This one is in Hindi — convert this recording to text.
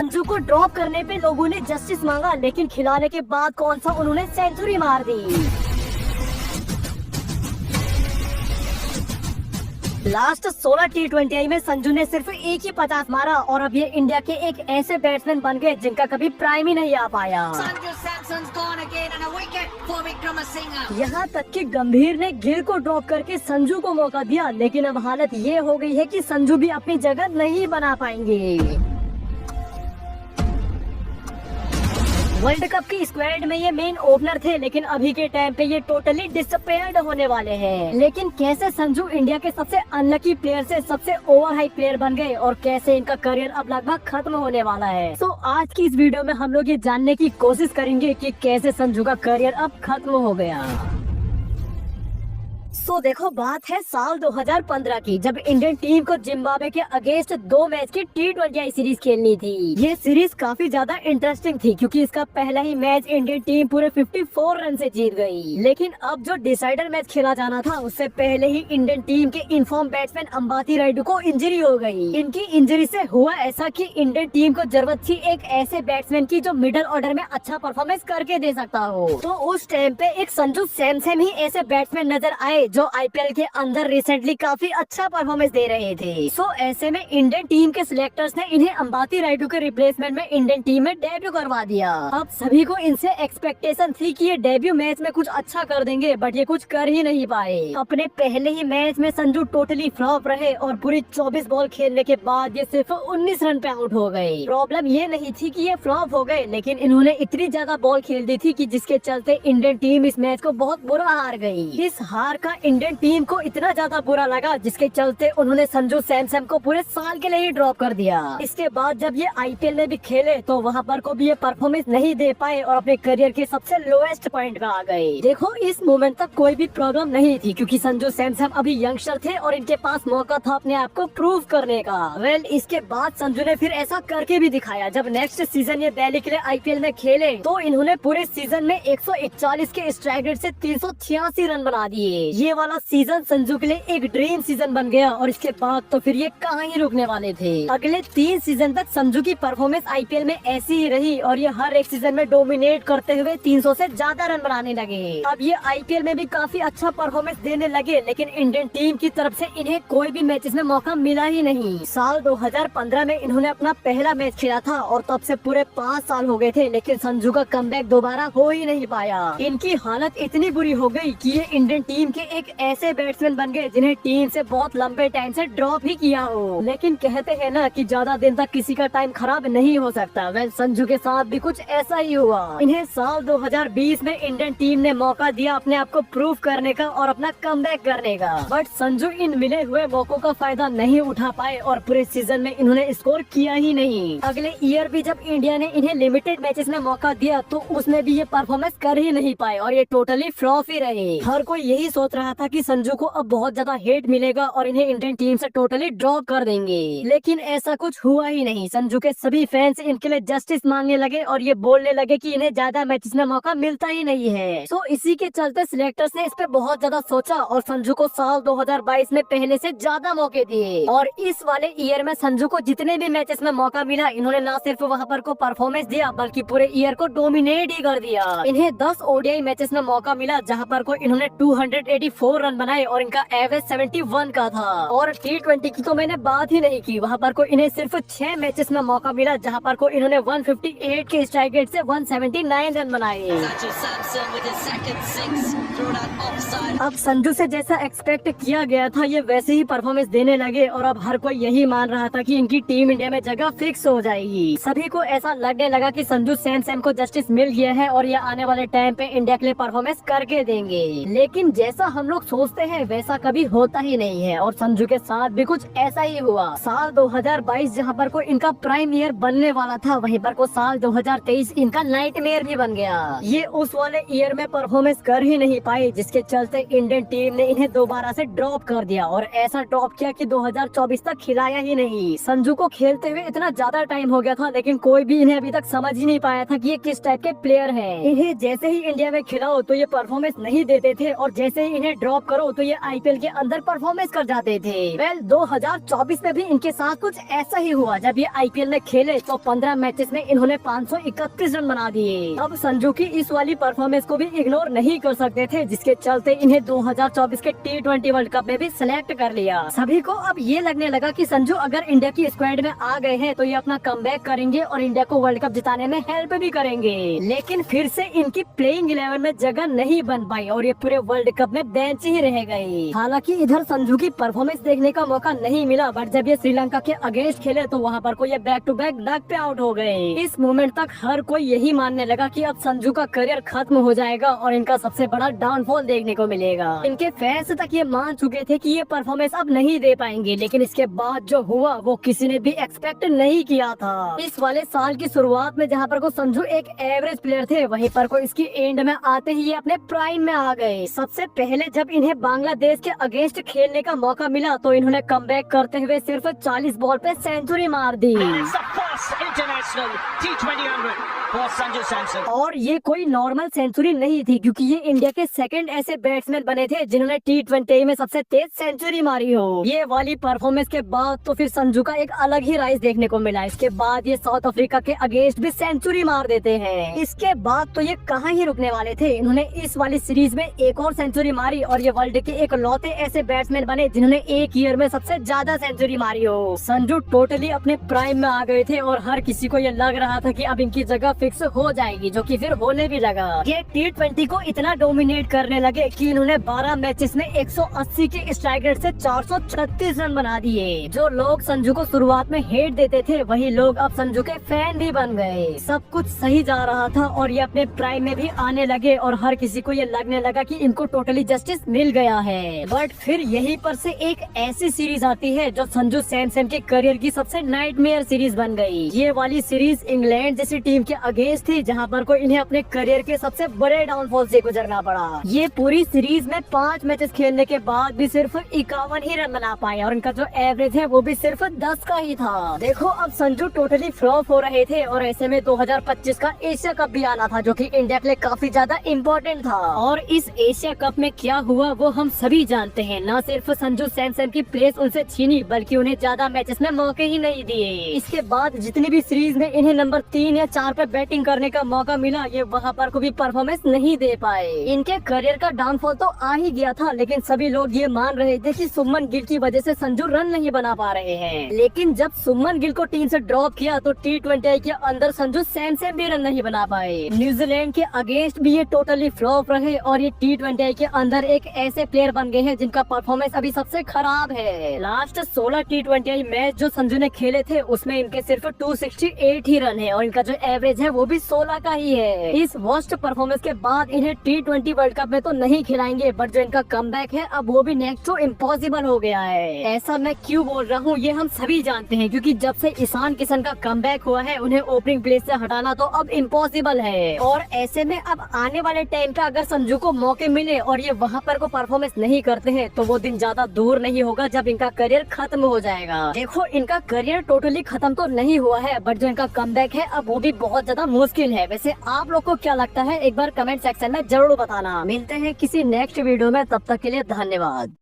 संजू को ड्रॉप करने पे लोगों ने जस्टिस मांगा, लेकिन खिलाने के बाद कौन सा उन्होंने सेंचुरी मार दी। लास्ट 16 T20 में संजू ने सिर्फ एक ही 50 मारा और अब ये इंडिया के एक ऐसे बैट्समैन बन गए जिनका कभी प्राइम ही नहीं आ पाया। यहाँ तक कि गंभीर ने गिल को ड्रॉप करके संजू को मौका दिया, लेकिन अब हालत ये हो गई है कि संजू भी अपनी जगह नहीं बना पाएंगे। वर्ल्ड कप की स्क्वाड में ये मेन ओपनर थे, लेकिन अभी के टाइम पे ये टोटली डिसअपेयर्ड होने वाले हैं। लेकिन कैसे संजू इंडिया के सबसे अनलकी प्लेयर से सबसे ओवर हाई प्लेयर बन गए और कैसे इनका करियर अब लगभग खत्म होने वाला है। तो आज की इस वीडियो में हम लोग ये जानने की कोशिश करेंगे कि कैसे संजू का करियर अब खत्म हो गया। देखो, बात है साल 2015 की, जब इंडियन टीम को जिम्बाब्वे के अगेंस्ट 2 मैच की T20 सीरीज खेलनी थी। ये सीरीज काफी ज्यादा इंटरेस्टिंग थी क्योंकि इसका पहला ही मैच इंडियन टीम पूरे 54 रन से जीत गई। लेकिन अब जो डिसाइडर मैच खेला जाना था उससे पहले ही इंडियन टीम के इनफॉर्म बैट्समैन अंबाती रायडू को इंजरी हो गई। इनकी इंजरी से हुआ ऐसा कि इंडियन टीम को जरूरत थी एक ऐसे बैट्समैन की जो मिडिल ऑर्डर में अच्छा परफॉर्मेंस करके दे सकता हो। तो उस टाइम पे एक संजू सैमसन ही ऐसे बैट्समैन नजर आए जो आईपीएल के अंदर रिसेंटली काफी अच्छा परफॉर्मेंस दे रहे थे। ऐसे में इंडियन टीम के सिलेक्टर्स ने इन्हें अंबाती रायडू के रिप्लेसमेंट में इंडियन टीम में डेब्यू करवा दिया। अब सभी को इनसे एक्सपेक्टेशन थी कि ये डेब्यू मैच में कुछ अच्छा कर देंगे, बट ये कुछ कर ही नहीं पाए। अपने पहले ही मैच में संजू टोटली फ्लॉप रहे और पूरी 24 बॉल खेलने के बाद ये सिर्फ 19 रन पे आउट हो गए। प्रॉब्लम ये नहीं थी कि ये फ्लॉप हो गए, लेकिन इन्होंने इतनी ज्यादा बॉल खेल दी थी कि जिसके चलते इंडियन टीम इस मैच को बहुत बुरा हार गई। इस हार का इंडियन टीम को इतना ज्यादा बुरा लगा जिसके चलते उन्होंने संजू सैमसन को पूरे साल के लिए ही ड्रॉप कर दिया। इसके बाद जब ये आईपीएल में भी खेले तो वहाँ पर को भी ये परफॉर्मेंस नहीं दे पाए और अपने करियर के सबसे लोएस्ट पॉइंट पे आ गए। देखो, इस मोमेंट तक कोई भी प्रॉब्लम नहीं थी क्योंकि संजू सैमसन अभी यंगस्टर थे और इनके पास मौका था अपने आप को प्रूव करने का। इसके बाद संजू ने फिर ऐसा करके भी दिखाया। जब नेक्स्ट सीजन ये दिल्ली के लिए आईपीएल में खेले तो इन्होंने पूरे सीजन में 141 के स्ट्राइक रेट से 386 रन बना दिए। ये वाला सीजन संजू के लिए एक ड्रीम सीजन बन गया और इसके बाद तो फिर ये कहाँ ही रुकने वाले थे। अगले 3 सीजन तक संजू की परफॉर्मेंस आईपीएल में ऐसी ही रही और ये हर एक सीजन में डोमिनेट करते हुए 300 से ज्यादा रन बनाने लगे। अब ये आईपीएल में भी काफी अच्छा परफॉर्मेंस देने लगे, लेकिन इंडियन टीम की तरफ से इन्हें कोई भी मैचेस में मौका मिला ही नहीं। साल 2015 में इन्होंने अपना पहला मैच खेला था और तब से पूरे 5 साल हो गए थे, लेकिन संजू का कमबैक दोबारा हो ही नहीं पाया। इनकी हालत इतनी बुरी हो गई कि ये इंडियन टीम के एक ऐसे बैट्समैन बन गए जिन्हें टीम से बहुत लंबे टाइम से ड्रॉप ही किया हो। लेकिन कहते हैं ना कि ज्यादा दिन तक किसी का टाइम खराब नहीं हो सकता। संजू के साथ भी कुछ ऐसा ही हुआ। इन्हें साल 2020 में इंडियन टीम ने मौका दिया अपने आप को प्रूव करने का और अपना कमबैक करने का, बट संजू इन मिले हुए मौकों का फायदा नहीं उठा पाए और पूरे सीजन में इन्होंने स्कोर किया ही नहीं। अगले ईयर भी जब इंडिया ने इन्हें लिमिटेड मैचेस में मौका दिया तो उसमें भी ये परफॉर्मेंस कर ही नहीं पाए और ये टोटली फ्लॉप ही रहे। हर कोई यही सोच रहा था कि संजू को अब बहुत ज्यादा हेट मिलेगा और इन्हें इंडियन टीम से टोटली ड्रॉप कर देंगे, लेकिन ऐसा कुछ हुआ ही नहीं। संजू के सभी फैंस इनके लिए जस्टिस मांगने लगे और ये बोलने लगे कि इन्हें ज्यादा मैचेस में मौका मिलता ही नहीं है। इसी के चलते सिलेक्टर्स ने इस पे बहुत ज्यादा सोचा और संजू को साल 2022 में पहले से ज्यादा मौके दिए और इस वाले ईयर में संजू को जितने भी मैचेस में मौका मिला इन्होंने न सिर्फ वहाँ पर को परफॉर्मेंस दिया बल्कि पूरे ईयर को डोमिनेट ही कर दिया। इन्हें 10 ओडीआई मैचेस में मौका मिला जहाँ पर को इन्होंने 284 रन बनाए और इनका एवरेज 71 का था। और T20 की तो मैंने बात ही नहीं की, वहाँ पर को इन्हें सिर्फ 6 मैचेस में मौका मिला जहाँ पर को इन्होंने 158 के स्ट्राइक रेट से 179 रन बनाए। अब संजू से जैसा एक्सपेक्ट किया गया था ये वैसे ही परफॉर्मेंस देने लगे और अब हर कोई यही मान रहा था कि इनकी टीम इंडिया में जगह फिक्स हो जाएगी। सभी को ऐसा लगने लगा कि संजू सैमसन को जस्टिस मिल गया है और ये आने वाले टाइम पे इंडिया के लिए परफॉर्मेंस करके देंगे, लेकिन जैसा हम लोग सोचते हैं वैसा कभी होता ही नहीं है और संजू के साथ भी कुछ ऐसा ही हुआ। साल 2022 जहाँ पर को इनका प्राइम ईयर बनने वाला था वहीं पर को साल 2023 इनका नाइटमेयर भी बन गया। ये उस वाले ईयर में परफॉर्मेंस कर ही नहीं पाए जिसके चलते इंडियन टीम ने इन्हें दोबारा से ड्रॉप कर दिया और ऐसा ड्रॉप किया कि 2024 तक खिलाया ही नहीं। संजू को खेलते हुए इतना ज्यादा टाइम हो गया था लेकिन कोई भी इन्हें अभी तक समझ ही नहीं पाया था कि ये किस टाइप के प्लेयर हैं। इन्हें जैसे ही इंडिया में खिलाओ तो ये परफॉर्मेंस नहीं देते थे और जैसे ही इन्हें ड्रॉप करो तो ये आईपीएल के अंदर परफॉर्मेंस कर जाते थे। वेल 2024 में भी इनके साथ कुछ ऐसा ही हुआ। जब ये आईपीएल में खेले तो 15 मैचेस में इन्होंने 531 रन बना दिए। अब संजू की इस वाली परफॉर्मेंस को भी इग्नोर नहीं कर सकते थे, जिसके चलते इन्हें 2024 के T20 वर्ल्ड कप में भी सिलेक्ट कर लिया। सभी को अब ये लगने लगा कि संजू अगर इंडिया की स्क्वाड में आ गए हैं तो ये अपना कमबैक करेंगे और इंडिया को वर्ल्ड कप जिताने में हेल्प भी करेंगे। लेकिन फिर से इनकी प्लेइंग 11 में जगह नहीं बन पाई और ये पूरे वर्ल्ड कप में बेंच ही रह गए। हालांकि इधर संजू की परफॉर्मेंस देखने का मौका नहीं मिला, बट जब ये श्रीलंका के अगेंस्ट खेले तो वहाँ पर को ये बैक टू बैक डक पे आउट हो गए। इस मोमेंट तक हर कोई यही मानने लगा कि अब संजू का करियर खत्म हो जाएगा और इनका सबसे बड़ा डाउनफॉल देखने को मिलेगा। इनके फैंस तक ये मान चुके थे कि ये परफॉर्मेंस अब नहीं दे पाएंगे, लेकिन इसके बाद जो हुआ वो किसी ने भी एक्सपेक्ट नहीं किया था। इस वाले साल की शुरुआत में जहाँ पर को संजू एक एवरेज प्लेयर थे, वहीं पर को इसकी एंड में आते ही ये अपने प्राइम में आ गए। सबसे पहले जब इन्हें बांग्लादेश के अगेंस्ट खेलने का मौका मिला तो इन्होंने कमबैक करते हुए सिर्फ 40 बॉल पे सेंचुरी मार दी। और ये कोई नॉर्मल सेंचुरी नहीं थी, क्योंकि ये इंडिया के सेकंड ऐसे बैट्समैन बने थे जिन्होंने T20 में सबसे तेज सेंचुरी मारी हो। ये वाली परफॉर्मेंस के बाद तो फिर संजू का एक अलग ही राइज देखने को मिला। इसके बाद ये साउथ अफ्रीका के अगेंस्ट भी सेंचुरी मार देते हैं। इसके बाद तो ये कहाँ ही रुकने वाले थे। इन्होंने इस वाली सीरीज में एक और सेंचुरी मारी और ये वर्ल्ड के एक लौते ऐसे बैट्समैन बने जिन्होंने एक ईयर में सबसे ज्यादा सेंचुरी मारी हो। संजू टोटली अपने प्राइम में आ गए थे और हर किसी को ये लग रहा था कि अब इनकी जगह फिक्स हो जाएगी, जो कि फिर होने भी लगा। ये T20 को इतना डोमिनेट करने लगे कि इन्होंने 12 मैचेस में 180 के स्ट्राइक रेट से 436 रन बना दिए। जो लोग संजू को शुरुआत में हेट देते थे, वही लोग अब संजू के फैन भी बन गए। सब कुछ सही जा रहा था और ये अपने प्राइम में भी आने लगे और हर किसी को ये लगने लगा कि इनको टोटली जस्टिस मिल गया है। बट फिर यहीं पर से एक ऐसी सीरीज आती है जो संजू सैमसन के करियर की सबसे नाइटमेयर सीरीज बन गई। ये वाली सीरीज इंग्लैंड जैसी टीम के अगेंस्ट थी, जहाँ पर को इन्हें अपने करियर के सबसे बड़े डाउनफॉल से गुजरना पड़ा। ये पूरी सीरीज में 5 मैचेस खेलने के बाद भी सिर्फ 51 ही रन बना पाए और इनका जो एवरेज है वो भी सिर्फ 10 का ही था। देखो अब संजू टोटली फ्लॉप हो रहे थे और ऐसे में 2025 का एशिया कप भी आना था, जो कि इंडिया के लिए काफी ज्यादा इम्पोर्टेंट था। और इस एशिया कप में क्या हुआ वो हम सभी जानते हैं। न सिर्फ संजू सैमसन की प्लेस उनसे छीनी, बल्कि उन्हें ज्यादा मैचेस में मौके ही नहीं दिए। इसके बाद जितनी भी सीरीज में इन्हें नंबर 3 या 4 पे बैटिंग करने का मौका मिला, ये वहाँ पर को भी परफॉर्मेंस नहीं दे पाए। इनके करियर का डाउनफॉल तो आ ही गया था, लेकिन सभी लोग ये मान रहे थे कि सुमन गिल की वजह से संजू रन नहीं बना पा रहे हैं। लेकिन जब सुमन गिल को टीम से ड्रॉप किया तो T20 के अंदर संजू सैमसन भी रन नहीं बना पाए। न्यूजीलैंड के अगेंस्ट भी ये टोटली फ्लॉप रहे और ये T20 के अंदर एक ऐसे प्लेयर बन गए हैं जिनका परफॉर्मेंस अभी सबसे खराब है। लास्ट 16 T20 मैच जो संजू ने खेले थे उसमें इनके सिर्फ 268 ही रन है और इनका जो एवरेज है वो भी 16 का ही है। इस वर्स्ट परफॉर्मेंस के बाद इन्हें T20 वर्ल्ड कप में तो नहीं खिलाएंगे, बट जो इनका कमबैक है अब वो भी नेक्स्ट टू इम्पॉसिबल हो गया है। ऐसा मैं क्यों बोल रहा हूँ ये हम सभी जानते हैं, क्योंकि जब से ईशान किशन का कमबैक हुआ है उन्हें ओपनिंग प्लेस से हटाना तो अब इम्पॉसिबल है। और ऐसे में अब आने वाले टाइम पे अगर संजू को मौके मिले और ये वहाँ पर को परफॉर्मेंस नहीं करते हैं तो वो दिन ज्यादा दूर नहीं होगा जब इनका करियर खत्म हो जाएगा। देखो इनका करियर टोटली खत्म तो नहीं हुआ है, बट जो इनका कमबैक है अब वो भी बहुत ज्यादा मुश्किल है। वैसे आप लोग को क्या लगता है एक बार कमेंट सेक्शन में जरूर बताना। मिलते हैं किसी नेक्स्ट वीडियो में, तब तक के लिए धन्यवाद।